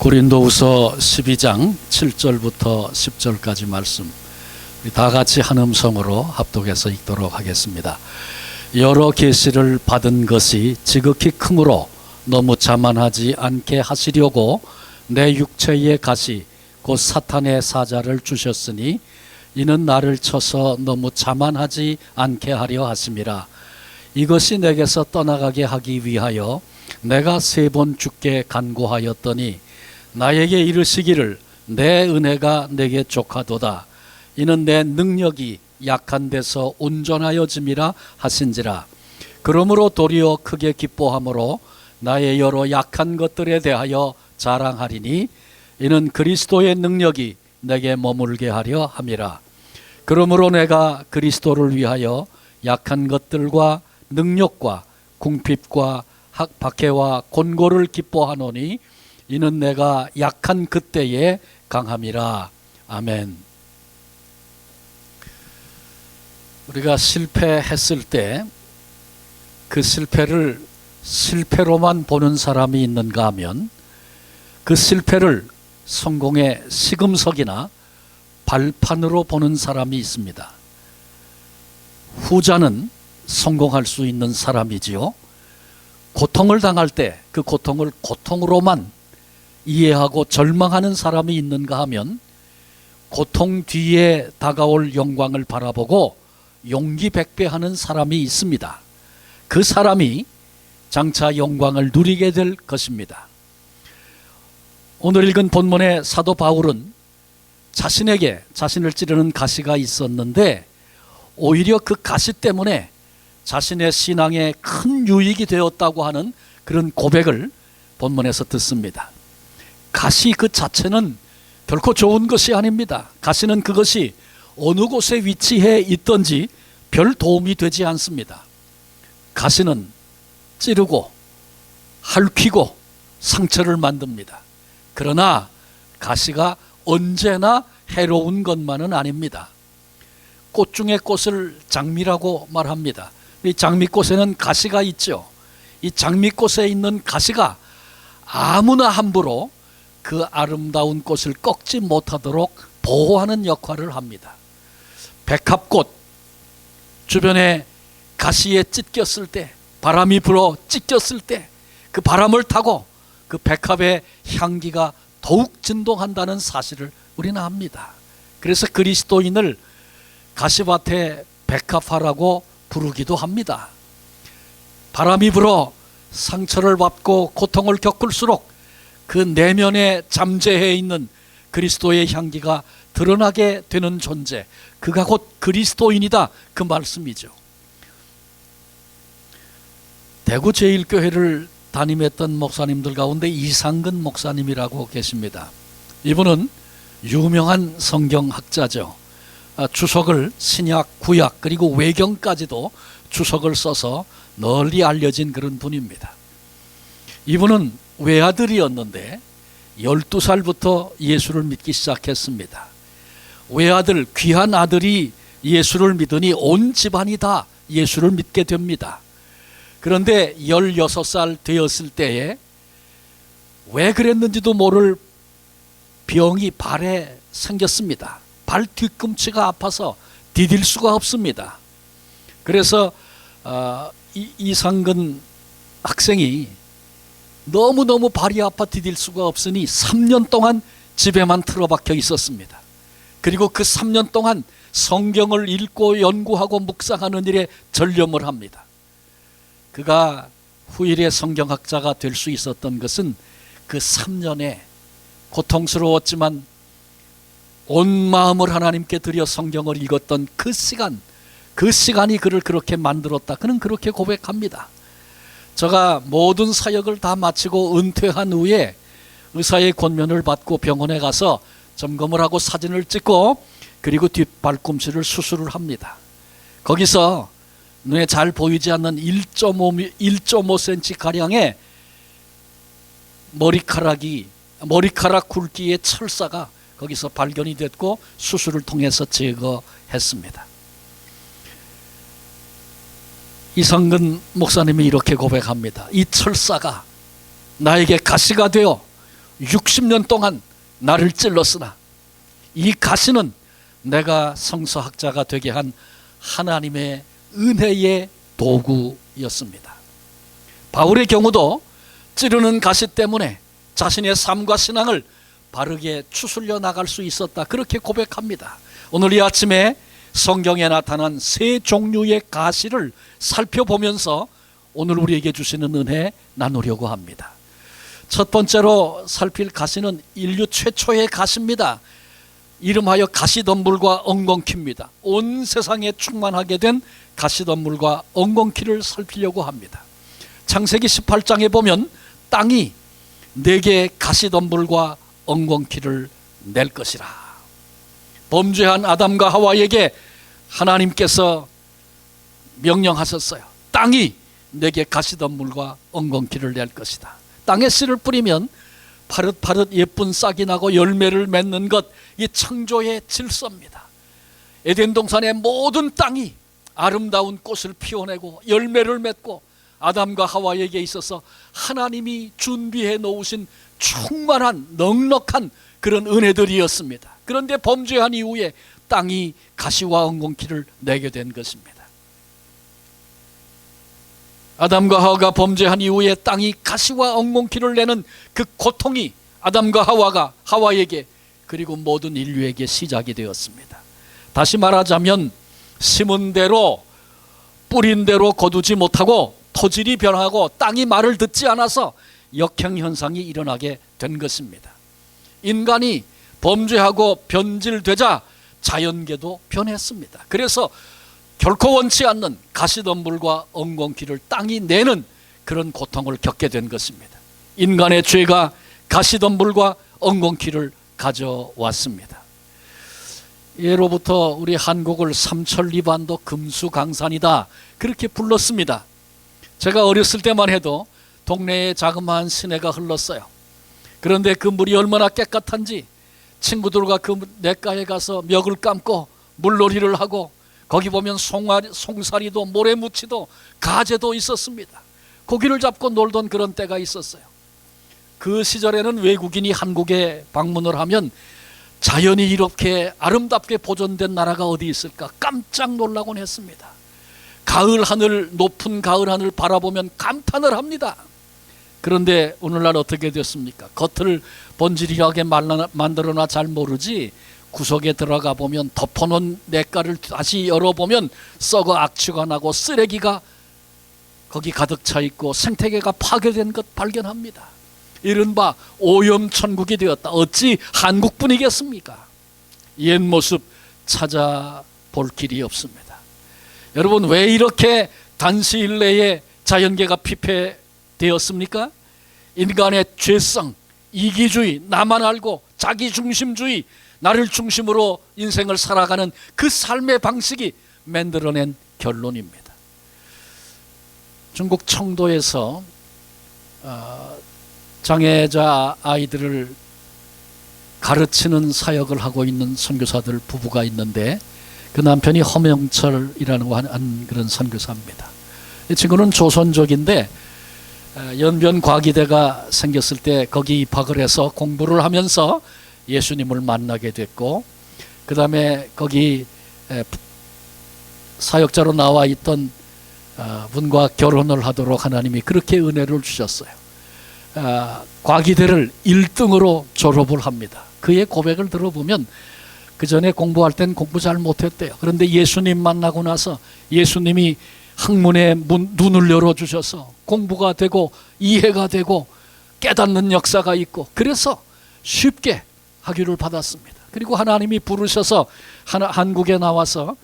고린도후서 12장 7절부터 10절까지 말씀 우리 다 같이 한 음성으로 합독해서 읽도록 하겠습니다. 여러 계시를 받은 것이 지극히 크므로 너무 자만하지 않게 하시려고 내 육체의 가시 곧 사탄의 사자를 주셨으니 이는 나를 쳐서 너무 자만하지 않게 하려 하심이라. 이것이 내게서 떠나가게 하기 위하여 내가 3번 주께 간구하였더니 나에게 이르시기를 내 은혜가 내게 족하도다. 이는 내 능력이 약한 데서 온전하여짐이라 하신지라. 그러므로 도리어 크게 기뻐함으로 나의 여러 약한 것들에 대하여 자랑하리니 이는 그리스도의 능력이 내게 머물게 하려 함이라. 그러므로 내가 그리스도를 위하여 약한 것들과 능력과 궁핍과 박해와 곤고를 기뻐하노니 이는 내가 약한 그때에 강함이라. 아멘. 우리가 실패했을 때 그 실패를 실패로만 보는 사람이 있는가 하면 그 실패를 성공의 시금석이나 발판으로 보는 사람이 있습니다. 후자는 성공할 수 있는 사람이지요. 고통을 당할 때 그 고통을 고통으로만 이해하고 절망하는 사람이 있는가 하면 고통 뒤에 다가올 영광을 바라보고 용기 백배하는 사람이 있습니다. 그 사람이 장차 영광을 누리게 될 것입니다. 오늘 읽은 본문의 사도 바울은 자신에게 자신을 찌르는 가시가 있었는데 오히려 그 가시 때문에 자신의 신앙에 큰 유익이 되었다고 하는 그런 고백을 본문에서 듣습니다. 가시 그 자체는 결코 좋은 것이 아닙니다. 가시는 그것이 어느 곳에 위치해 있든지 별 도움이 되지 않습니다. 가시는 찌르고 핥히고 상처를 만듭니다. 그러나 가시가 언제나 해로운 것만은 아닙니다. 꽃 중에 꽃을 장미라고 말합니다. 이 장미꽃에는 가시가 있죠. 이 장미꽃에 있는 가시가 아무나 함부로 그 아름다운 꽃을 꺾지 못하도록 보호하는 역할을 합니다. 백합꽃 주변에 가시에 찢겼을 때, 바람이 불어 찢겼을 때 그 바람을 타고 그 백합의 향기가 더욱 진동한다는 사실을 우리는 압니다. 그래서 그리스도인을 가시밭의 백합화라고 부르기도 합니다. 바람이 불어 상처를 받고 고통을 겪을수록 그 내면에 잠재해 있는 그리스도의 향기가 드러나게 되는 존재, 그가 곧 그리스도인이다, 그 말씀이죠. 대구 제1교회를 담임했던 목사님들 가운데 이상근 목사님이라고 계십니다. 이분은 유명한 성경학자죠. 주석을 신약, 구약 그리고 외경까지도 주석을 써서 널리 알려진 그런 분입니다. 이분은 외아들이었는데 12살부터 예수를 믿기 시작했습니다. 외아들, 귀한 아들이 예수를 믿으니 온 집안이 다 예수를 믿게 됩니다. 그런데 16살 되었을 때에 왜 그랬는지도 모를 병이 발에 생겼습니다. 발 뒤꿈치가 아파서 디딜 수가 없습니다. 그래서 이상근 학생이 너무너무 발이 아파 디딜 수가 없으니 3년 동안 집에만 틀어박혀 있었습니다. 그리고 그 3년 동안 성경을 읽고 연구하고 묵상하는 일에 전념을 합니다. 그가 후일의 성경학자가 될 수 있었던 것은 그 3년에 고통스러웠지만 온 마음을 하나님께 드려 성경을 읽었던 그 시간이 그를 그렇게 만들었다. 그는 그렇게 고백합니다. 제가 모든 사역을 다 마치고 은퇴한 후에 의사의 권면을 받고 병원에 가서 점검을 하고 사진을 찍고 그리고 뒷발꿈치를 수술을 합니다. 거기서 눈에 잘 보이지 않는 1.5cm 가량의 머리카락 굵기의 철사가 거기서 발견이 됐고 수술을 통해서 제거했습니다. 이상근 목사님이 이렇게 고백합니다. 이 철사가 나에게 가시가 되어 60년 동안 나를 찔렀으나 이 가시는 내가 성서학자가 되게 한 하나님의 은혜의 도구였습니다. 바울의 경우도 찌르는 가시 때문에 자신의 삶과 신앙을 바르게 추스려 나갈 수 있었다, 그렇게 고백합니다. 오늘 이 아침에 성경에 나타난 세 종류의 가시를 살펴보면서 오늘 우리에게 주시는 은혜 나누려고 합니다. 첫 번째로 살필 가시는 인류 최초의 가시입니다. 이름하여 가시덤불과 엉겅퀴입니다. 온 세상에 충만하게 된 가시덤불과 엉겅퀴를 살피려고 합니다. 창세기 18장에 보면 땅이 내게 가시덤불과 엉겅퀴를 낼 것이라. 범죄한 아담과 하와에게 하나님께서 명령하셨어요. 땅이 내게 가시덤불과 엉겅퀴를 낼 것이다. 땅에 씨를 뿌리면 파릇파릇 예쁜 싹이 나고 열매를 맺는 것, 이 창조의 질서입니다. 에덴 동산의 모든 땅이 아름다운 꽃을 피워내고 열매를 맺고 아담과 하와에게 있어서 하나님이 준비해 놓으신 충만한 넉넉한 그런 은혜들이었습니다. 그런데 범죄한 이후에 땅이 가시와 엉겅퀴를 내게 된 것입니다. 아담과 하와가 범죄한 이후에 땅이 가시와 엉겅퀴를 내는 그 고통이 아담과 하와에게 그리고 모든 인류에게 시작이 되었습니다. 다시 말하자면 심은 대로 뿌린 대로 거두지 못하고 토질이 변하고 땅이 말을 듣지 않아서 역행현상이 일어나게 된 것입니다. 인간이 범죄하고 변질되자 자연계도 변했습니다. 그래서 결코 원치 않는 가시덤불과 엉겅퀴를 땅이 내는 그런 고통을 겪게 된 것입니다. 인간의 죄가 가시덤불과 엉겅퀴를 가져왔습니다. 예로부터 우리 한국을 삼천리반도 금수강산이다, 그렇게 불렀습니다. 제가 어렸을 때만 해도 동네에 자그마한 시내가 흘렀어요. 그런데 그 물이 얼마나 깨끗한지 친구들과 그 냇가에 가서 멱을 감고 물놀이를 하고, 거기 보면 송사리도 모래무치도 가재도 있었습니다. 고기를 잡고 놀던 그런 때가 있었어요. 그 시절에는 외국인이 한국에 방문을 하면 자연이 이렇게 아름답게 보존된 나라가 어디 있을까 깜짝 놀라곤 했습니다. 가을 하늘, 높은 가을 하늘 바라보면 감탄을 합니다. 그런데 오늘날 어떻게 됐습니까? 겉을 번지르하게 만들어놔 잘 모르지 구석에 들어가 보면 덮어놓은 냇가를 다시 열어보면 썩어 악취가 나고 쓰레기가 거기 가득 차 있고 생태계가 파괴된 것 발견합니다. 이른바 오염천국이 되었다. 어찌 한국뿐이겠습니까? 옛 모습 찾아볼 길이 없습니다. 여러분, 왜 이렇게 단시일 내에 자연계가 피폐되었습니까? 인간의 죄성, 이기주의, 나만 알고 자기중심주의, 나를 중심으로 인생을 살아가는 그 삶의 방식이 만들어낸 결론입니다. 중국 청도에서 장애자 아이들을 가르치는 사역을 하고 있는 선교사들 부부가 있는데, 그 남편이 허명철이라는 한 그런 선교사입니다. 이 친구는 조선족인데 연변과기대가 생겼을 때 거기 입학을 해서 공부를 하면서 예수님을 만나게 됐고, 그 다음에 거기 사역자로 나와 있던 분과 결혼을 하도록 하나님이 그렇게 은혜를 주셨어요. 과기대를 1등으로 졸업을 합니다. 그의 고백을 들어보면 그 전에 공부할 땐 공부 잘 못했대요. 그런데 예수님 만나고 나서 예수님이 학문의 눈을 열어주셔서 공부가 되고 이해가 되고 깨닫는 역사가 있고, 그래서 쉽게 학위를 받았습니다. 그리고 하나님이 부르셔서 한국에 나와서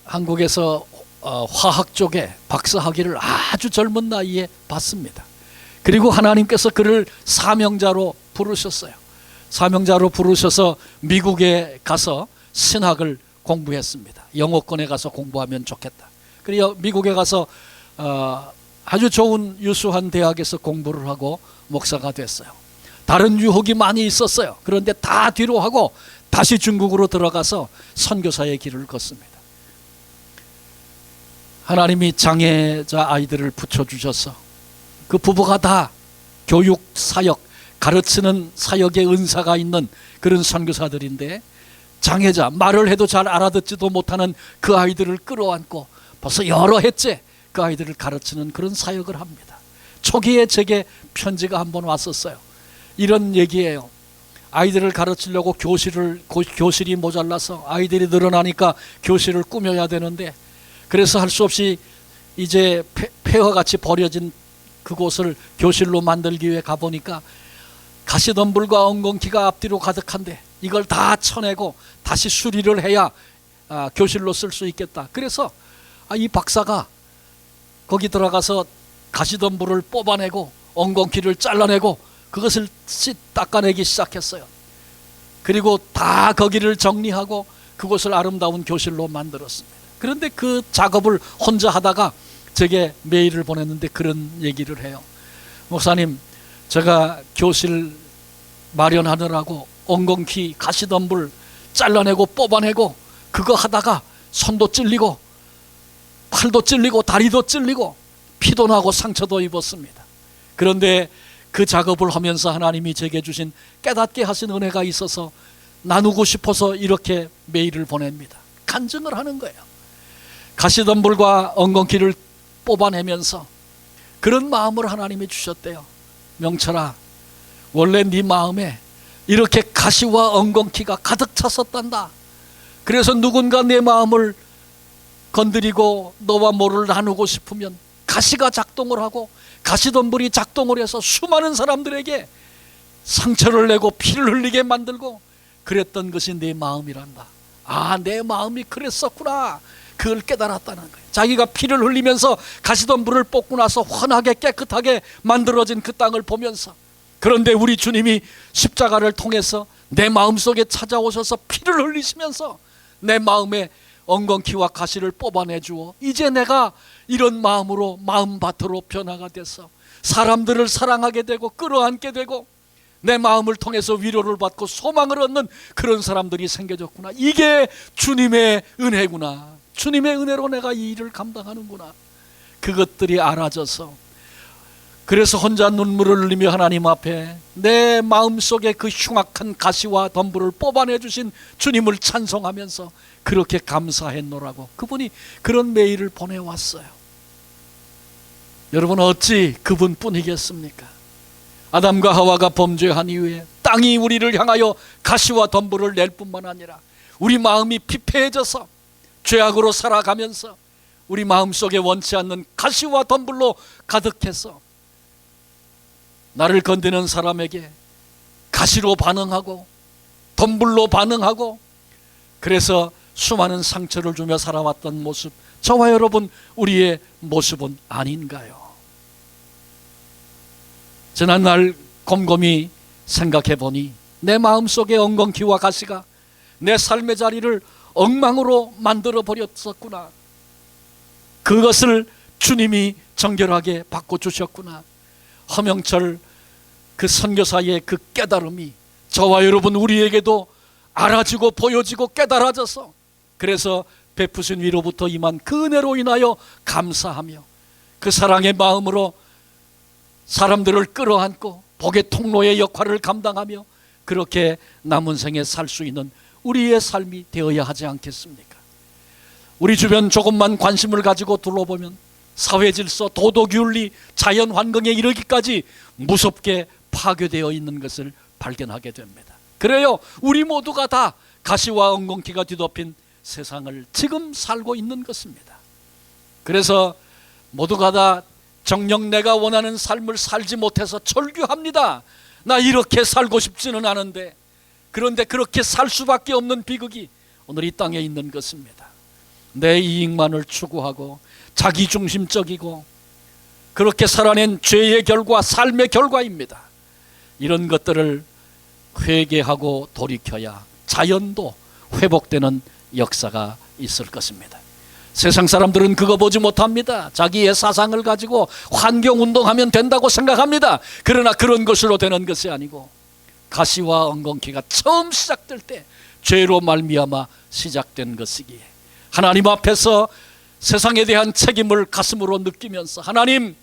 한국에서 화학 쪽에 박사학위를 아주 젊은 나이에 받습니다. 그리고 하나님께서 그를 사명자로 부르셨어요. 사명자로 부르셔서 미국에 가서 신학을 공부했습니다. 영어권에 가서 공부하면 좋겠다. 그리고 미국에 가서 아주 좋은 유수한 대학에서 공부를 하고 목사가 됐어요. 다른 유혹이 많이 있었어요. 그런데 다 뒤로 하고 다시 중국으로 들어가서 선교사의 길을 걷습니다. 하나님이 장애자 아이들을 붙여주셔서 그 부부가 다 교육 사역, 가르치는 사역의 은사가 있는 그런 선교사들인데, 장애자, 말을 해도 잘 알아듣지도 못하는 그 아이들을 끌어안고 벌써 여러 해째 그 아이들을 가르치는 그런 사역을 합니다. 초기에 제게 편지가 한번 왔었어요. 이런 얘기예요. 아이들을 가르치려고 교실이 모자라서 아이들이 늘어나니까 교실을 꾸며야 되는데, 그래서 할 수 없이 이제 폐허같이 버려진 그곳을 교실로 만들기 위해 가보니까 가시덤불과 엉겅퀴가 앞뒤로 가득한데 이걸 다 쳐내고 다시 수리를 해야 교실로 쓸 수 있겠다. 그래서 이 박사가 거기 들어가서 가시덤불을 뽑아내고 엉겅퀴를 잘라내고 그것을 닦아내기 시작했어요. 그리고 다 거기를 정리하고 그곳을 아름다운 교실로 만들었습니다. 그런데 그 작업을 혼자 하다가 제게 메일을 보냈는데 그런 얘기를 해요. 목사님, 제가 교실 마련하느라고 엉겅퀴, 가시덤불 잘라내고 뽑아내고 그거 하다가 손도 찔리고 팔도 찔리고 다리도 찔리고 피도 나고 상처도 입었습니다. 그런데 그 작업을 하면서 하나님이 제게 주신 깨닫게 하신 은혜가 있어서 나누고 싶어서 이렇게 메일을 보냅니다. 간증을 하는 거예요. 가시덤불과 엉겅퀴를 뽑아내면서 그런 마음을 하나님이 주셨대요. 명철아, 원래 네 마음에 이렇게 가시와 엉겅퀴가 가득 찼었단다. 그래서 누군가 내 마음을 건드리고 너와 뭐를 나누고 싶으면 가시가 작동을 하고 가시덤불이 작동을 해서 수많은 사람들에게 상처를 내고 피를 흘리게 만들고 그랬던 것이 내 마음이란다. 아, 내 마음이 그랬었구나. 그걸 깨달았다는 거예요. 자기가 피를 흘리면서 가시덤불을 뽑고 나서 환하게 깨끗하게 만들어진 그 땅을 보면서, 그런데 우리 주님이 십자가를 통해서 내 마음속에 찾아오셔서 피를 흘리시면서 내 마음에 엉겅퀴와 가시를 뽑아내 주어 이제 내가 이런 마음으로 마음밭으로 변화가 돼서 사람들을 사랑하게 되고 끌어안게 되고 내 마음을 통해서 위로를 받고 소망을 얻는 그런 사람들이 생겨졌구나. 이게 주님의 은혜구나. 주님의 은혜로 내가 이 일을 감당하는구나. 그것들이 알아져서, 그래서 혼자 눈물을 흘리며 하나님 앞에 내 마음속에 그 흉악한 가시와 덤불을 뽑아내 주신 주님을 찬송하면서 그렇게 감사했노라고 그분이 그런 메일을 보내왔어요. 여러분, 어찌 그분뿐이겠습니까? 아담과 하와가 범죄한 이후에 땅이 우리를 향하여 가시와 덤불을 낼 뿐만 아니라 우리 마음이 피폐해져서 죄악으로 살아가면서 우리 마음속에 원치 않는 가시와 덤불로 가득해서 나를 건드는 사람에게 가시로 반응하고 덤불로 반응하고 그래서 수많은 상처를 주며 살아왔던 모습, 저와 여러분 우리의 모습은 아닌가요? 지난날 곰곰이 생각해 보니 내 마음속의 엉겅퀴와 가시가 내 삶의 자리를 엉망으로 만들어 버렸었구나. 그것을 주님이 정결하게 바꿔주셨구나. 허명철 그 선교사의 그 깨달음이 저와 여러분 우리에게도 알아지고 보여지고 깨달아져서, 그래서 베푸신 위로부터 임한 그 은혜로 인하여 감사하며 그 사랑의 마음으로 사람들을 끌어안고 복의 통로의 역할을 감당하며 그렇게 남은 생에 살 수 있는 우리의 삶이 되어야 하지 않겠습니까? 우리 주변 조금만 관심을 가지고 둘러보면 사회 질서, 도덕 윤리, 자연 환경에 이르기까지 무섭게 파괴되어 있는 것을 발견하게 됩니다. 그래요, 우리 모두가 다 가시와 엉겅퀴가 뒤덮인 세상을 지금 살고 있는 것입니다. 그래서 모두가 다 정녕 내가 원하는 삶을 살지 못해서 절규합니다. 나 이렇게 살고 싶지는 않은데, 그런데 그렇게 살 수밖에 없는 비극이 오늘 이 땅에 있는 것입니다. 내 이익만을 추구하고 자기중심적이고 그렇게 살아낸 죄의 결과, 삶의 결과입니다. 이런 것들을 회개하고 돌이켜야 자연도 회복되는 역사가 있을 것입니다. 세상 사람들은 그거 보지 못합니다. 자기의 사상을 가지고 환경운동하면 된다고 생각합니다. 그러나 그런 것으로 되는 것이 아니고, 가시와 엉겅퀴가 처음 시작될 때 죄로 말미암아 시작된 것이기에 하나님 앞에서 세상에 대한 책임을 가슴으로 느끼면서, 하나님,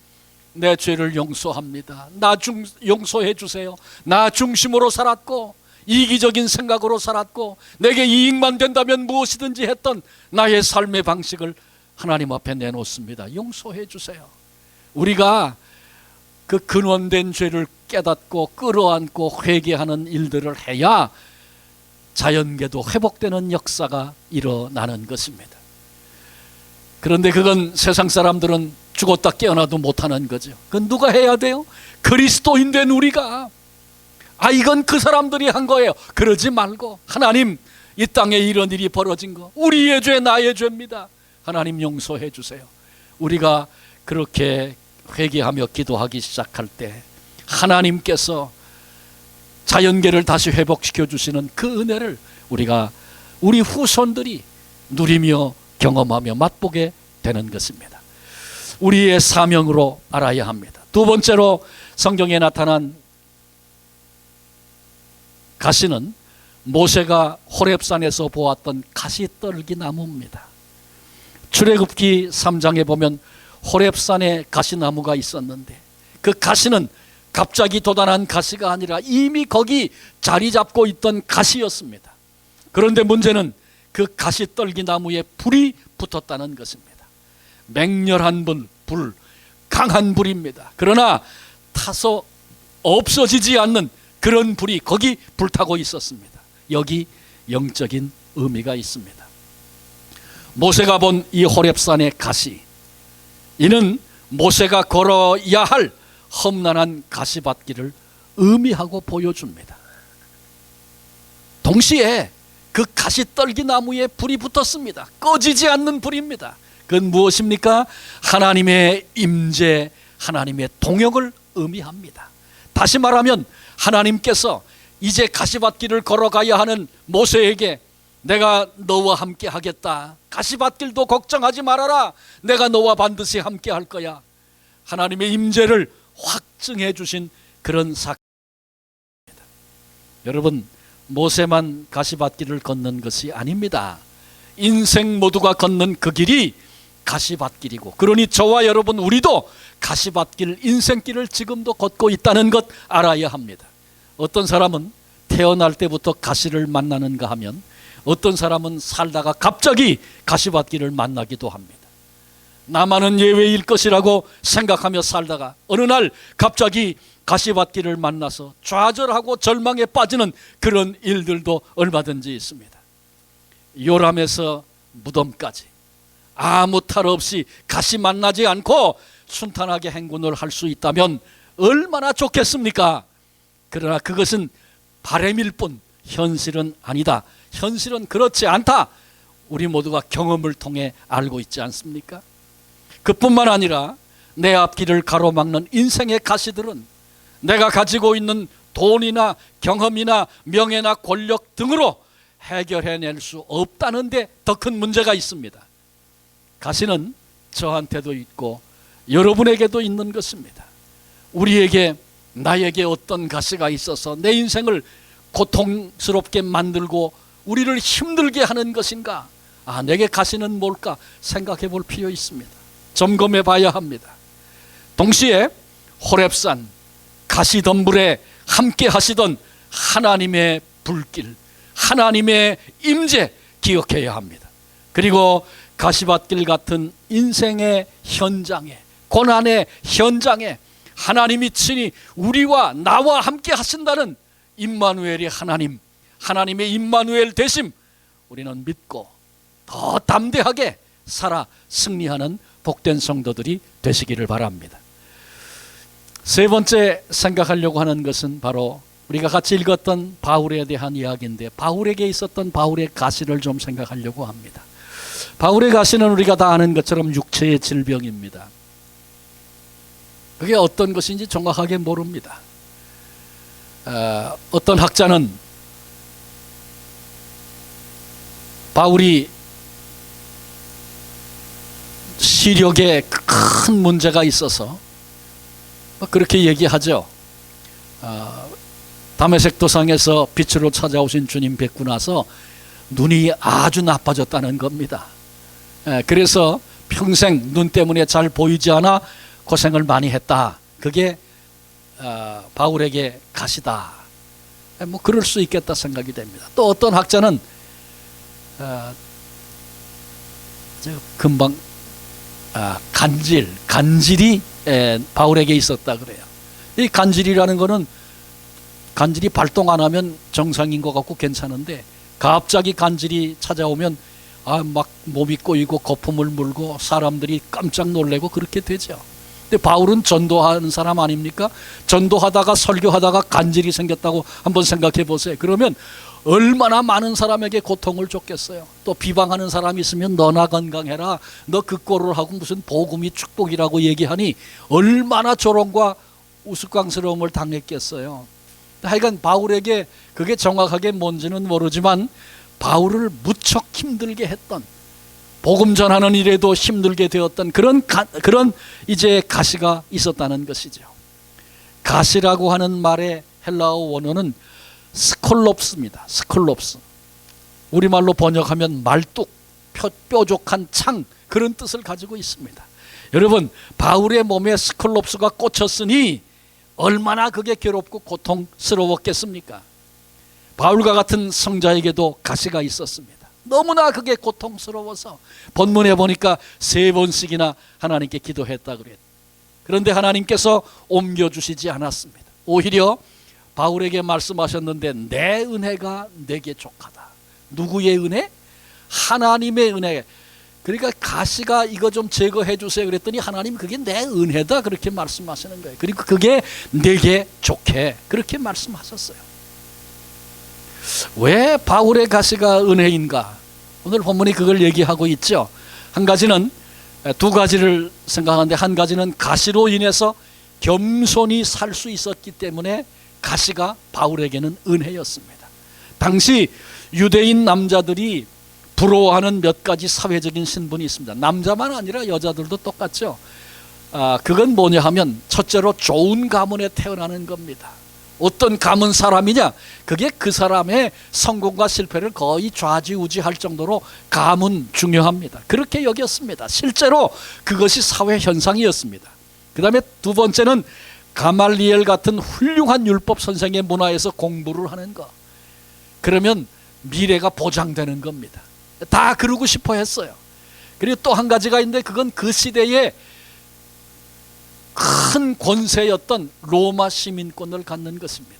내 죄를 용서합니다. 용서해 주세요. 나 중심으로 살았고 이기적인 생각으로 살았고 내게 이익만 된다면 무엇이든지 했던 나의 삶의 방식을 하나님 앞에 내놓습니다. 용서해 주세요. 우리가 그 근원된 죄를 깨닫고 끌어안고 회개하는 일들을 해야 자연계도 회복되는 역사가 일어나는 것입니다. 그런데 그건 세상 사람들은 죽었다 깨어나도 못하는 거죠. 그건 누가 해야 돼요? 그리스도인 된 우리가. 이건 그 사람들이 한 거예요. 그러지 말고 하나님, 이 땅에 이런 일이 벌어진 거 우리의 죄, 나의 죄입니다. 하나님 용서해 주세요. 우리가 그렇게 회개하며 기도하기 시작할 때 하나님께서 자연계를 다시 회복시켜 주시는 그 은혜를 우리 후손들이 누리며 경험하며 맛보게 되는 것입니다. 우리의 사명으로 알아야 합니다. 두 번째로 성경에 나타난 가시는 모세가 호렙산에서 보았던 가시떨기 나무입니다. 출애굽기 3장에 보면 호렙산에 가시나무가 있었는데 그 가시는 갑자기 돋아난 가시가 아니라 이미 거기 자리 잡고 있던 가시였습니다. 그런데 문제는 그 가시떨기 나무에 불이 붙었다는 것입니다. 맹렬한 불, 강한 불입니다. 그러나 타서 없어지지 않는 그런 불이 거기 불타고 있었습니다. 여기 영적인 의미가 있습니다. 모세가 본 이 호렙산의 가시, 이는 모세가 걸어야 할 험난한 가시밭길을 의미하고 보여줍니다. 동시에 그 가시떨기 나무에 불이 붙었습니다. 꺼지지 않는 불입니다. 그건 무엇입니까? 하나님의 임재, 하나님의 동역을 의미합니다. 다시 말하면 하나님께서 이제 가시밭길을 걸어가야 하는 모세에게 내가 너와 함께 하겠다. 가시밭길도 걱정하지 말아라. 내가 너와 반드시 함께 할 거야. 하나님의 임재를 확증해 주신 그런 사건입니다. 여러분, 모세만 가시밭길을 걷는 것이 아닙니다. 인생 모두가 걷는 그 길이 가시밭길이고, 그러니 저와 여러분 우리도 가시밭길, 인생길을 지금도 걷고 있다는 것 알아야 합니다. 어떤 사람은 태어날 때부터 가시를 만나는가 하면 어떤 사람은 살다가 갑자기 가시밭길을 만나기도 합니다. 나만은 예외일 것이라고 생각하며 살다가 어느 날 갑자기 가시밭길을 만나서 좌절하고 절망에 빠지는 그런 일들도 얼마든지 있습니다. 요람에서 무덤까지 아무 탈 없이 가시 만나지 않고 순탄하게 행군을 할 수 있다면 얼마나 좋겠습니까? 그러나 그것은 바람일 뿐 현실은 아니다. 현실은 그렇지 않다. 우리 모두가 경험을 통해 알고 있지 않습니까? 그뿐만 아니라 내 앞길을 가로막는 인생의 가시들은 내가 가지고 있는 돈이나 경험이나 명예나 권력 등으로 해결해낼 수 없다는 데 더 큰 문제가 있습니다. 가시는 저한테도 있고 여러분에게도 있는 것입니다. 우리에게, 나에게 어떤 가시가 있어서 내 인생을 고통스럽게 만들고 우리를 힘들게 하는 것인가? 내게 가시는 뭘까? 생각해 볼 필요 있습니다. 점검해 봐야 합니다. 동시에 호렙산 가시덤불에 함께 하시던 하나님의 불길, 하나님의 임재 기억해야 합니다. 그리고 가시밭길 같은 인생의 현장에, 고난의 현장에 하나님이 친히 우리와 나와 함께 하신다는 임마누엘의 하나님, 하나님의 임마누엘 되심, 우리는 믿고 더 담대하게 살아 승리하는 복된 성도들이 되시기를 바랍니다. 세 번째 생각하려고 하는 것은 바로 우리가 같이 읽었던 바울에 대한 이야기인데, 바울에게 있었던 바울의 가시를 좀 생각하려고 합니다. 바울의 가시는 우리가 다 아는 것처럼 육체의 질병입니다. 그게 어떤 것인지 정확하게 모릅니다. 어떤 학자는 바울이 시력에 큰 문제가 있어서 그렇게 얘기하죠. 다메섹 도상에서 빛으로 찾아오신 주님 뵙고 나서 눈이 아주 나빠졌다는 겁니다. 그래서 평생 눈 때문에 잘 보이지 않아 고생을 많이 했다. 그게 바울에게 가시다. 뭐 그럴 수 있겠다 생각이 됩니다. 또 어떤 학자는 금방 간질이 바울에게 있었다 그래요. 이 간질이라는 거는 간질이 발동 안 하면 정상인 것 같고 괜찮은데 갑자기 간질이 찾아오면 막 몸이 꼬이고 거품을 물고 사람들이 깜짝 놀래고 그렇게 되죠. 근데 바울은 전도하는 사람 아닙니까? 전도하다가 설교하다가 간질이 생겼다고 한번 생각해 보세요. 그러면 얼마나 많은 사람에게 고통을 줬겠어요. 또 비방하는 사람이 있으면 너나 건강해라, 너 그 꼴을 하고 무슨 복음이 축복이라고 얘기하니 얼마나 조롱과 우스꽝스러움을 당했겠어요. 하여간 바울에게 그게 정확하게 뭔지는 모르지만 바울을 무척 힘들게 했던, 복음 전하는 일에도 힘들게 되었던 그런 이제 가시가 있었다는 것이죠. 가시라고 하는 말의 헬라어 원어는 스콜롭스입니다. 스콜롭스. 우리말로 번역하면 말뚝, 뾰족한 창, 그런 뜻을 가지고 있습니다. 여러분, 바울의 몸에 스콜롭스가 꽂혔으니 얼마나 그게 괴롭고 고통스러웠겠습니까? 바울과 같은 성자에게도 가시가 있었습니다. 너무나 그게 고통스러워서 본문에 보니까 3번씩이나 하나님께 기도했다 그랬어요. 그런데 하나님께서 옮겨주시지 않았습니다. 오히려 바울에게 말씀하셨는데 내 은혜가 내게 족하다. 누구의 은혜? 하나님의 은혜. 그러니까 가시가 이거 좀 제거해 주세요 그랬더니 하나님 그게 내 은혜다 그렇게 말씀하시는 거예요. 그리고 그게 내게 좋게 그렇게 말씀하셨어요. 왜 바울의 가시가 은혜인가? 오늘 본문이 그걸 얘기하고 있죠. 한 가지는, 두 가지를 생각하는데 한 가지는 가시로 인해서 겸손히 살 수 있었기 때문에 가시가 바울에게는 은혜였습니다. 당시 유대인 남자들이 부러워하는 몇 가지 사회적인 신분이 있습니다. 남자만 아니라 여자들도 똑같죠. 그건 뭐냐 하면 첫째로 좋은 가문에 태어나는 겁니다. 어떤 가문 사람이냐? 그게 그 사람의 성공과 실패를 거의 좌지우지할 정도로 가문 중요합니다. 그렇게 여겼습니다. 실제로 그것이 사회 현상이었습니다. 그 다음에 두 번째는 가말리엘 같은 훌륭한 율법 선생의 문화에서 공부를 하는 거. 그러면 미래가 보장되는 겁니다. 다 그러고 싶어 했어요. 그리고 또 한 가지가 있는데 그건 그 시대에 큰 권세였던 로마 시민권을 갖는 것입니다.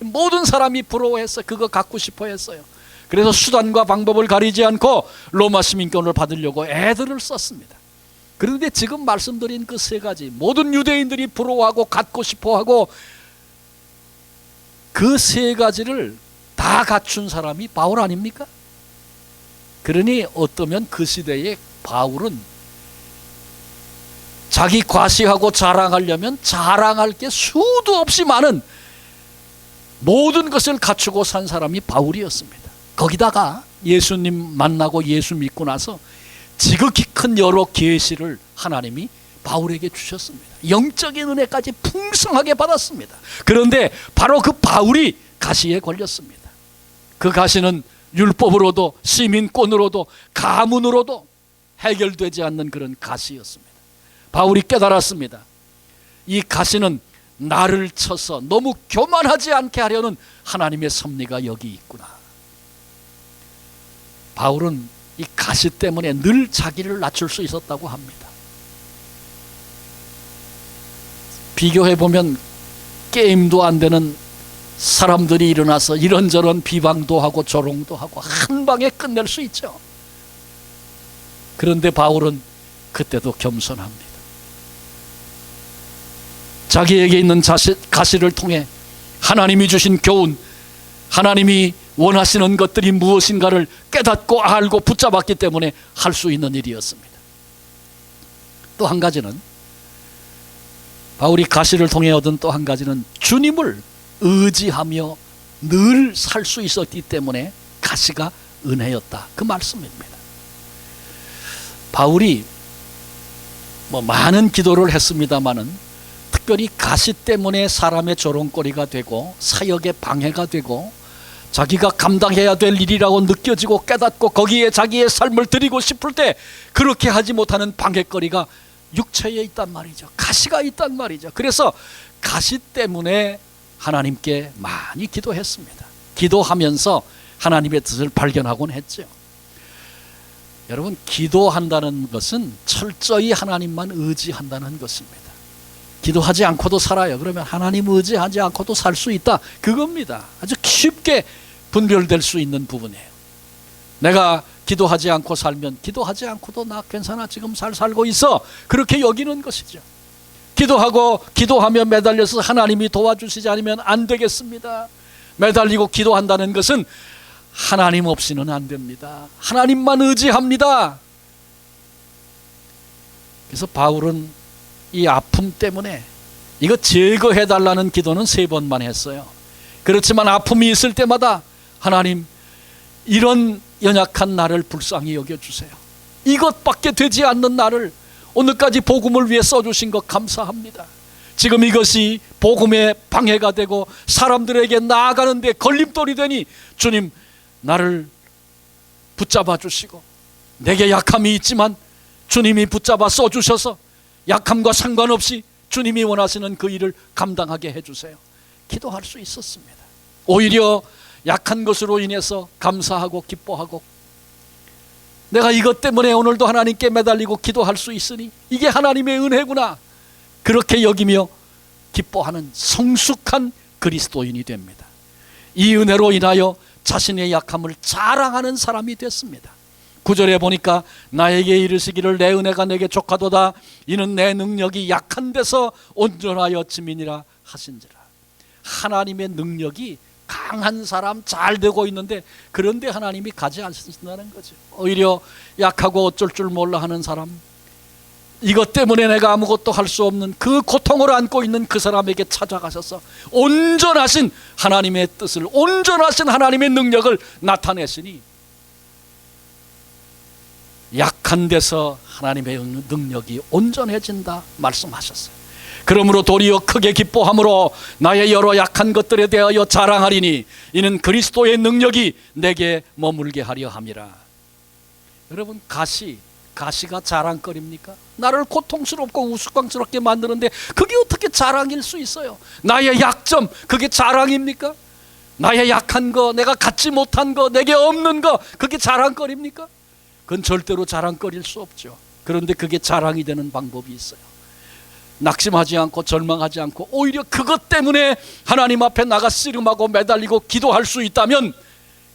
모든 사람이 부러워해서 그거 갖고 싶어 했어요. 그래서 수단과 방법을 가리지 않고 로마 시민권을 받으려고 애들을 썼습니다. 그런데 지금 말씀드린 그 3가지 모든 유대인들이 부러워하고 갖고 싶어하고 그 3가지를 다 갖춘 사람이 바울 아닙니까? 그러니 어떠면 그 시대에 바울은 자기 과시하고 자랑하려면 자랑할 게 수도 없이 많은 모든 것을 갖추고 산 사람이 바울이었습니다. 거기다가 예수님 만나고 예수 믿고 나서 지극히 큰 여러 계시를 하나님이 바울에게 주셨습니다. 영적인 은혜까지 풍성하게 받았습니다. 그런데 바로 그 바울이 가시에 걸렸습니다. 그 가시는 율법으로도 시민권으로도 가문으로도 해결되지 않는 그런 가시였습니다. 바울이 깨달았습니다. 이 가시는 나를 쳐서 너무 교만하지 않게 하려는 하나님의 섭리가 여기 있구나. 바울은 이 가시 때문에 늘 자기를 낮출 수 있었다고 합니다. 비교해보면 게임도 안 되는 사람들이 일어나서 이런저런 비방도 하고 조롱도 하고 한 방에 끝낼 수 있죠. 그런데 바울은 그때도 겸손합니다. 자기에게 있는 가시를 통해 하나님이 주신 교훈, 하나님이 원하시는 것들이 무엇인가를 깨닫고 알고 붙잡았기 때문에 할 수 있는 일이었습니다. 또 한 가지는 바울이 가시를 통해 얻은 또 한 가지는 주님을 의지하며 늘 살 수 있었기 때문에 가시가 은혜였다. 그 말씀입니다. 바울이 많은 기도를 했습니다마는 특별히 가시 때문에 사람의 조롱거리가 되고 사역의 방해가 되고 자기가 감당해야 될 일이라고 느껴지고 깨닫고 거기에 자기의 삶을 드리고 싶을 때 그렇게 하지 못하는 방해거리가 육체에 있단 말이죠. 가시가 있단 말이죠. 그래서 가시 때문에 하나님께 많이 기도했습니다. 기도하면서 하나님의 뜻을 발견하곤 했죠. 여러분, 기도한다는 것은 철저히 하나님만 의지한다는 것입니다. 기도하지 않고도 살아요. 그러면 하나님 의지하지 않고도 살 수 있다, 그겁니다. 아주 쉽게 분별될 수 있는 부분이에요. 내가 기도하지 않고 살면 기도하지 않고도 나 괜찮아, 지금 잘 살고 있어, 그렇게 여기는 것이죠. 기도하며 매달려서 하나님이 도와주시지 않으면 안 되겠습니다. 매달리고 기도한다는 것은 하나님 없이는 안 됩니다. 하나님만 의지합니다. 그래서 바울은 이 아픔 때문에 이거 제거해달라는 기도는 3번만 했어요. 그렇지만 아픔이 있을 때마다 하나님, 이런 연약한 나를 불쌍히 여겨주세요. 이것밖에 되지 않는 나를 오늘까지 복음을 위해 써주신 것 감사합니다. 지금 이것이 복음의 방해가 되고 사람들에게 나아가는 데 걸림돌이 되니 주님, 나를 붙잡아 주시고, 내게 약함이 있지만 주님이 붙잡아 써주셔서 약함과 상관없이 주님이 원하시는 그 일을 감당하게 해주세요. 기도할 수 있었습니다. 오히려 약한 것으로 인해서 감사하고 기뻐하고, 내가 이것 때문에 오늘도 하나님께 매달리고 기도할 수 있으니 이게 하나님의 은혜구나, 그렇게 여기며 기뻐하는 성숙한 그리스도인이 됩니다. 이 은혜로 인하여 자신의 약함을 자랑하는 사람이 됐습니다. 9절에 보니까 나에게 이르시기를 내 은혜가 내게 족하도다, 이는 내 능력이 약한 데서 온전하여 짐이니라 하신지라. 하나님의 능력이 강한 사람, 잘 되고 있는데 그런데 하나님이 가지 않으신다는 거죠. 오히려 약하고 어쩔 줄 몰라 하는 사람, 이것 때문에 내가 아무것도 할 수 없는 그 고통을 안고 있는 그 사람에게 찾아가셔서 온전하신 하나님의 뜻을, 온전하신 하나님의 능력을 나타내시니 약한 데서 하나님의 능력이 온전해진다 말씀하셨어요. 그러므로 도리어 크게 기뻐함으로 나의 여러 약한 것들에 대하여 자랑하리니 이는 그리스도의 능력이 내게 머물게 하려 함이라. 여러분, 가시가 자랑거리입니까? 나를 고통스럽고 우스꽝스럽게 만드는데 그게 어떻게 자랑일 수 있어요? 나의 약점, 그게 자랑입니까? 나의 약한 거, 내가 갖지 못한 거, 내게 없는 거, 그게 자랑거리입니까? 그건 절대로 자랑거릴 수 없죠. 그런데 그게 자랑이 되는 방법이 있어요. 낙심하지 않고 절망하지 않고 오히려 그것 때문에 하나님 앞에 나가 씨름하고 매달리고 기도할 수 있다면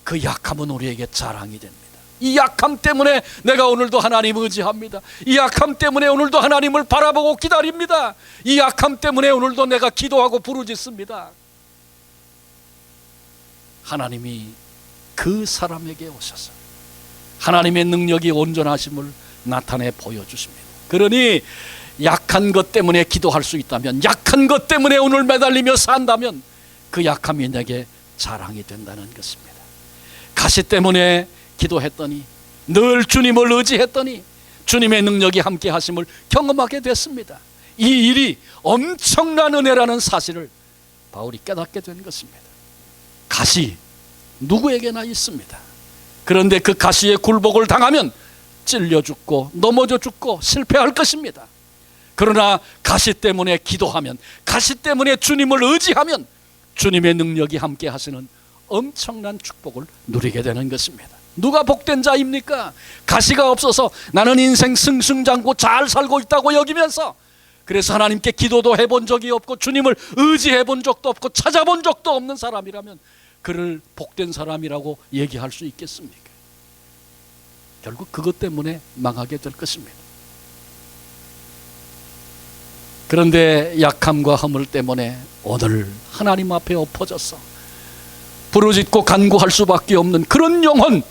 그 약함은 우리에게 자랑이 됩니다. 이 약함 때문에 내가 오늘도 하나님 의지합니다. 이 약함 때문에 오늘도 하나님을 바라보고 기다립니다. 이 약함 때문에 오늘도 내가 기도하고 부르짖습니다. 하나님이 그 사람에게 오셔서 하나님의 능력이 온전하심을 나타내 보여주십니다. 그러니 약한 것 때문에 기도할 수 있다면, 약한 것 때문에 오늘 매달리며 산다면 그 약함이 내게 자랑이 된다는 것입니다. 가시 때문에 기도했더니, 늘 주님을 의지했더니 주님의 능력이 함께 하심을 경험하게 됐습니다. 이 일이 엄청난 은혜라는 사실을 바울이 깨닫게 된 것입니다. 가시 누구에게나 있습니다. 그런데 그 가시에 굴복을 당하면 찔려 죽고 넘어져 죽고 실패할 것입니다. 그러나 가시 때문에 기도하면, 가시 때문에 주님을 의지하면 주님의 능력이 함께 하시는 엄청난 축복을 누리게 되는 것입니다. 누가 복된 자입니까? 가시가 없어서 나는 인생 승승장구 잘 살고 있다고 여기면서, 그래서 하나님께 기도도 해본 적이 없고 주님을 의지해 본 적도 없고 찾아본 적도 없는 사람이라면 그를 복된 사람이라고 얘기할 수 있겠습니까? 결국 그것 때문에 망하게 될 것입니다. 그런데 약함과 허물 때문에 오늘 하나님 앞에 엎어져서 부르짖고 간구할 수밖에 없는 그런 영혼,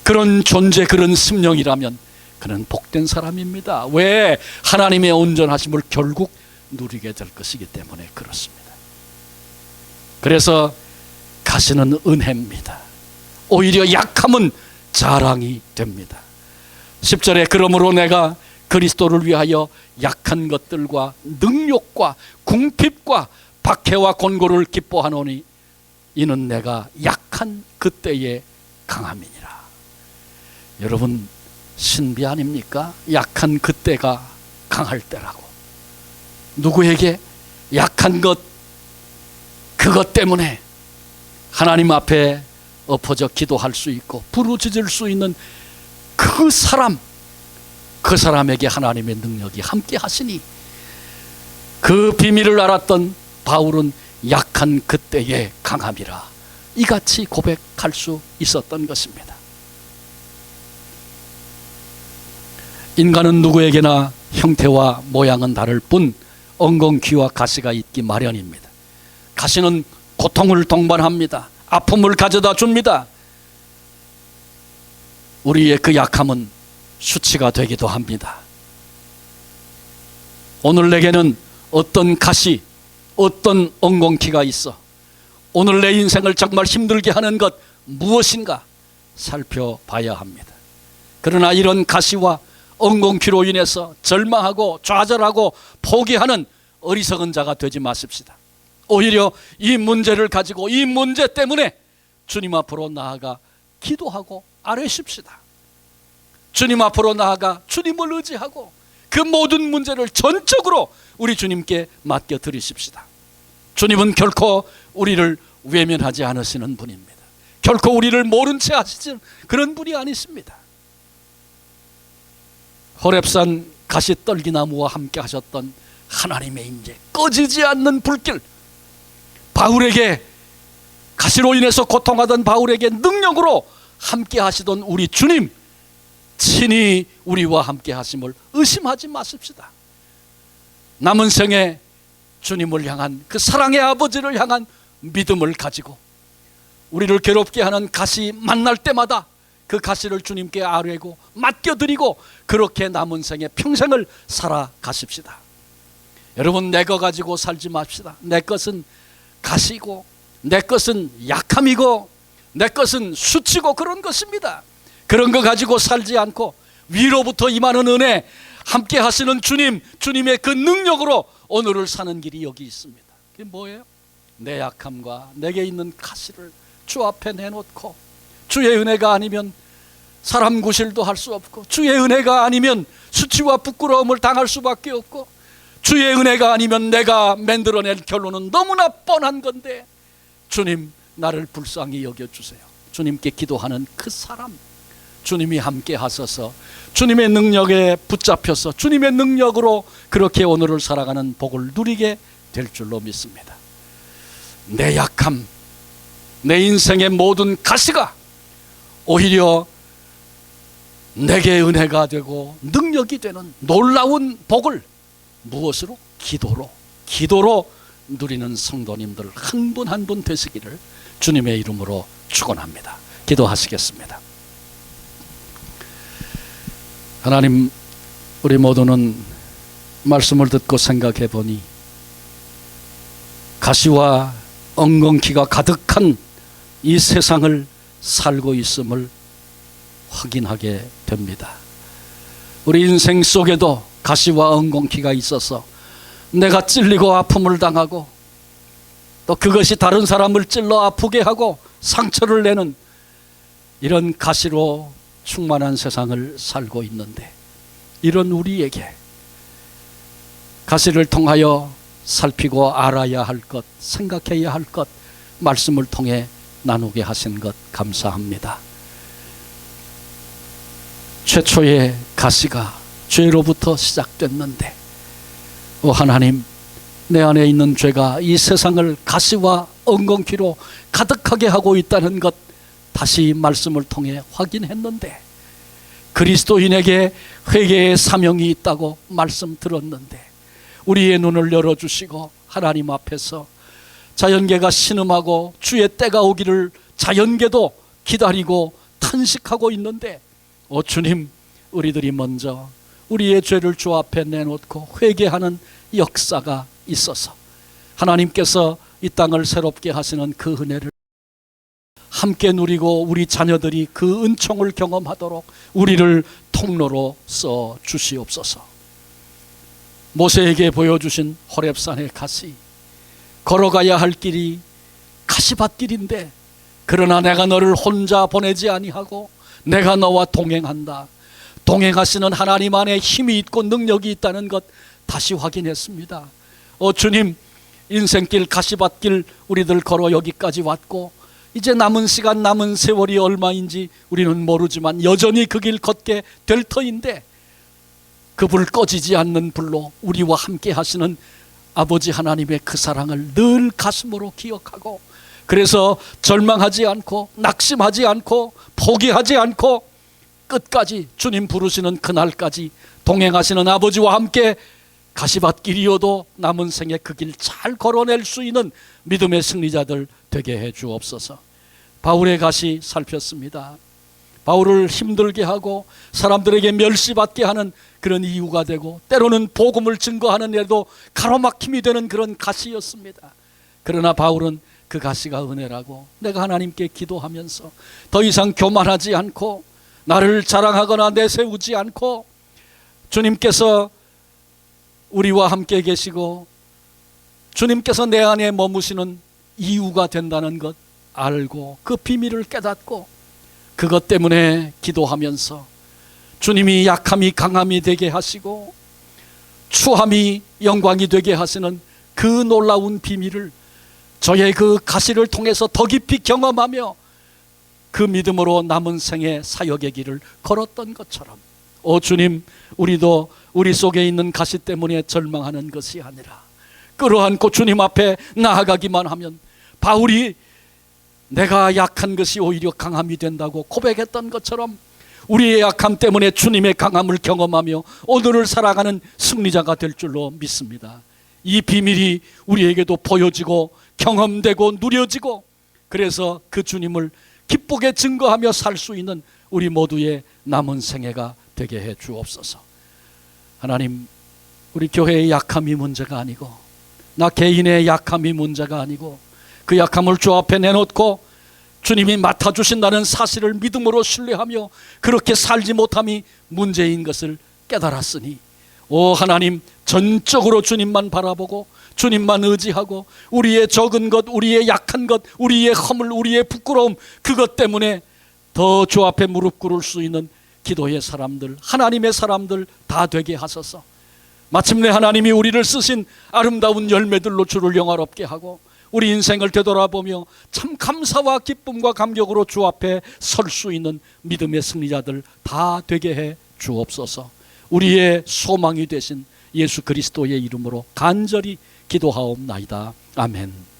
그런 존재, 그런 심령이라면 그는 복된 사람입니다. 왜? 하나님의 온전하심을 결국 누리게 될 것이기 때문에 그렇습니다. 그래서 가시는 은혜입니다. 오히려 약함은 자랑이 됩니다. 10절에 그러므로 내가 그리스도를 위하여 약한 것들과 능욕과 궁핍과 박해와 곤고를 기뻐하노니 이는 내가 약한 그때의 강함이니라. 여러분, 신비 아닙니까? 약한 그때가 강할 때라고. 누구에게? 약한 것, 그것 때문에 하나님 앞에 엎어져 기도할 수 있고 부르짖을 수 있는 그 사람에게 하나님의 능력이 함께 하시니, 그 비밀을 알았던 바울은 약한 그때의 강함이라 이같이 고백할 수 있었던 것입니다. 인간은 누구에게나 형태와 모양은 다를 뿐 엉겅퀴와 가시가 있기 마련입니다. 가시는 고통을 동반합니다. 아픔을 가져다 줍니다. 우리의 그 약함은 수치가 되기도 합니다. 오늘 내게는 어떤 가시, 어떤 엉겅퀴가 있어 오늘 내 인생을 정말 힘들게 하는 것 무엇인가 살펴봐야 합니다. 그러나 이런 가시와 엉겅퀴로 인해서 절망하고 좌절하고 포기하는 어리석은 자가 되지 마십시다. 오히려 이 문제를 가지고 이 문제 때문에 주님 앞으로 나아가 기도하고 아뢰십시다. 주님 앞으로 나아가 주님을 의지하고 그 모든 문제를 전적으로 우리 주님께 맡겨드리십시다. 주님은 결코 우리를 외면하지 않으시는 분입니다. 결코 우리를 모른 채 하시는 그런 분이 아니십니다. 호렙산 가시떨기나무와 함께 하셨던 하나님의 임재, 꺼지지 않는 불길, 바울에게 가시로 인해서 고통하던 바울에게 능력으로 함께 하시던 우리 주님, 친히 우리와 함께 하심을 의심하지 마십시다. 남은 생에 주님을 향한 그 사랑의 아버지를 향한 믿음을 가지고 우리를 괴롭게 하는 가시 만날 때마다 그 가시를 주님께 아뢰고 맡겨드리고 그렇게 남은 생에 평생을 살아가십시다. 여러분, 내 거 가지고 살지 맙시다. 내 것은 가시고 내 것은 약함이고 내 것은 수치고 그런 것입니다. 그런 거 가지고 살지 않고 위로부터 임하는 은혜, 함께 하시는 주님, 주님의 그 능력으로 오늘을 사는 길이 여기 있습니다. 그게 뭐예요? 내 약함과 내게 있는 가시를 주 앞에 내놓고, 주의 은혜가 아니면 사람 구실도 할 수 없고, 주의 은혜가 아니면 수치와 부끄러움을 당할 수밖에 없고, 주의 은혜가 아니면 내가 만들어낼 결론은 너무나 뻔한 건데, 주님 나를 불쌍히 여겨주세요. 주님께 기도하는 그 사람, 주님이 함께 하셔서 주님의 능력에 붙잡혀서 주님의 능력으로 그렇게 오늘을 살아가는 복을 누리게 될 줄로 믿습니다. 내 약함, 내 인생의 모든 가시가 오히려 내게 은혜가 되고 능력이 되는 놀라운 복을 무엇으로? 기도로 누리는 성도님들 한 분 한 분 되시기를 주님의 이름으로 축원합니다. 기도하시겠습니다. 하나님, 우리 모두는 말씀을 듣고 생각해 보니 가시와 엉겅퀴가 가득한 이 세상을 살고 있음을 확인하게 됩니다. 우리 인생 속에도 가시와 엉겅퀴가 있어서 내가 찔리고 아픔을 당하고 또 그것이 다른 사람을 찔러 아프게 하고 상처를 내는 이런 가시로 충만한 세상을 살고 있는데, 이런 우리에게 가시를 통하여 살피고 알아야 할 것, 생각해야 할 것, 말씀을 통해 나누게 하신 것 감사합니다. 최초의 가시가 죄로부터 시작됐는데, 하나님, 내 안에 있는 죄가 이 세상을 가시와 엉겅퀴로 가득하게 하고 있다는 것 다시 말씀을 통해 확인했는데, 그리스도인에게 회개의 사명이 있다고 말씀 들었는데 우리의 눈을 열어주시고 하나님 앞에서 자연계가 신음하고 주의 때가 오기를 자연계도 기다리고 탄식하고 있는데, 주님, 우리들이 먼저 우리의 죄를 주 앞에 내놓고 회개하는 역사가 있어서 하나님께서 이 땅을 새롭게 하시는 그 은혜를 함께 누리고 우리 자녀들이 그 은총을 경험하도록 우리를 통로로 써 주시옵소서. 모세에게 보여주신 호렙산의 가시, 걸어가야 할 길이 가시밭길인데, 그러나 내가 너를 혼자 보내지 아니하고 내가 너와 동행한다. 동행하시는 하나님 안에 힘이 있고 능력이 있다는 것 다시 확인했습니다. 주님, 인생길 가시밭길 우리들 걸어 여기까지 왔고 이제 남은 시간 남은 세월이 얼마인지 우리는 모르지만 여전히 그 길 걷게 될 터인데 그 불 꺼지지 않는 불로 우리와 함께 하시는 아버지 하나님의 그 사랑을 늘 가슴으로 기억하고, 그래서 절망하지 않고 낙심하지 않고 포기하지 않고 끝까지 주님 부르시는 그날까지 동행하시는 아버지와 함께 가시밭길이어도 남은 생에 그 길 잘 걸어낼 수 있는 믿음의 승리자들 되게 해 주옵소서. 바울의 가시 살폈습니다. 바울을 힘들게 하고 사람들에게 멸시받게 하는 그런 이유가 되고 때로는 복음을 증거하는 데도 가로막힘이 되는 그런 가시였습니다. 그러나 바울은 그 가시가 은혜라고, 내가 하나님께 기도하면서 더 이상 교만하지 않고 나를 자랑하거나 내세우지 않고 주님께서 우리와 함께 계시고 주님께서 내 안에 머무시는 이유가 된다는 것 알고 그 비밀을 깨닫고 그것 때문에 기도하면서 주님이 약함이 강함이 되게 하시고 추함이 영광이 되게 하시는 그 놀라운 비밀을 저의 그 가시를 통해서 더 깊이 경험하며 그 믿음으로 남은 생의 사역의 길을 걸었던 것처럼, 주님, 우리도 우리 속에 있는 가시 때문에 절망하는 것이 아니라 끌어안고 주님 앞에 나아가기만 하면 바울이 내가 약한 것이 오히려 강함이 된다고 고백했던 것처럼 우리의 약함 때문에 주님의 강함을 경험하며 오늘을 살아가는 승리자가 될 줄로 믿습니다. 이 비밀이 우리에게도 보여지고 경험되고 누려지고, 그래서 그 주님을 기쁘게 증거하며 살 수 있는 우리 모두의 남은 생애가 되게 해 주옵소서. 하나님, 우리 교회의 약함이 문제가 아니고 나 개인의 약함이 문제가 아니고 그 약함을 주 앞에 내놓고 주님이 맡아주신다는 사실을 믿음으로 신뢰하며 그렇게 살지 못함이 문제인 것을 깨달았으니, 하나님, 전적으로 주님만 바라보고 주님만 의지하고 우리의 적은 것, 우리의 약한 것, 우리의 허물, 우리의 부끄러움, 그것 때문에 더 주 앞에 무릎 꿇을 수 있는 기도의 사람들, 하나님의 사람들 다 되게 하소서. 마침내 하나님이 우리를 쓰신 아름다운 열매들로 주를 영화롭게 하고 우리 인생을 되돌아보며 참 감사와 기쁨과 감격으로 주 앞에 설 수 있는 믿음의 승리자들 다 되게 해 주옵소서. 우리의 소망이 되신 예수 그리스도의 이름으로 간절히 기도하옵나이다. 아멘.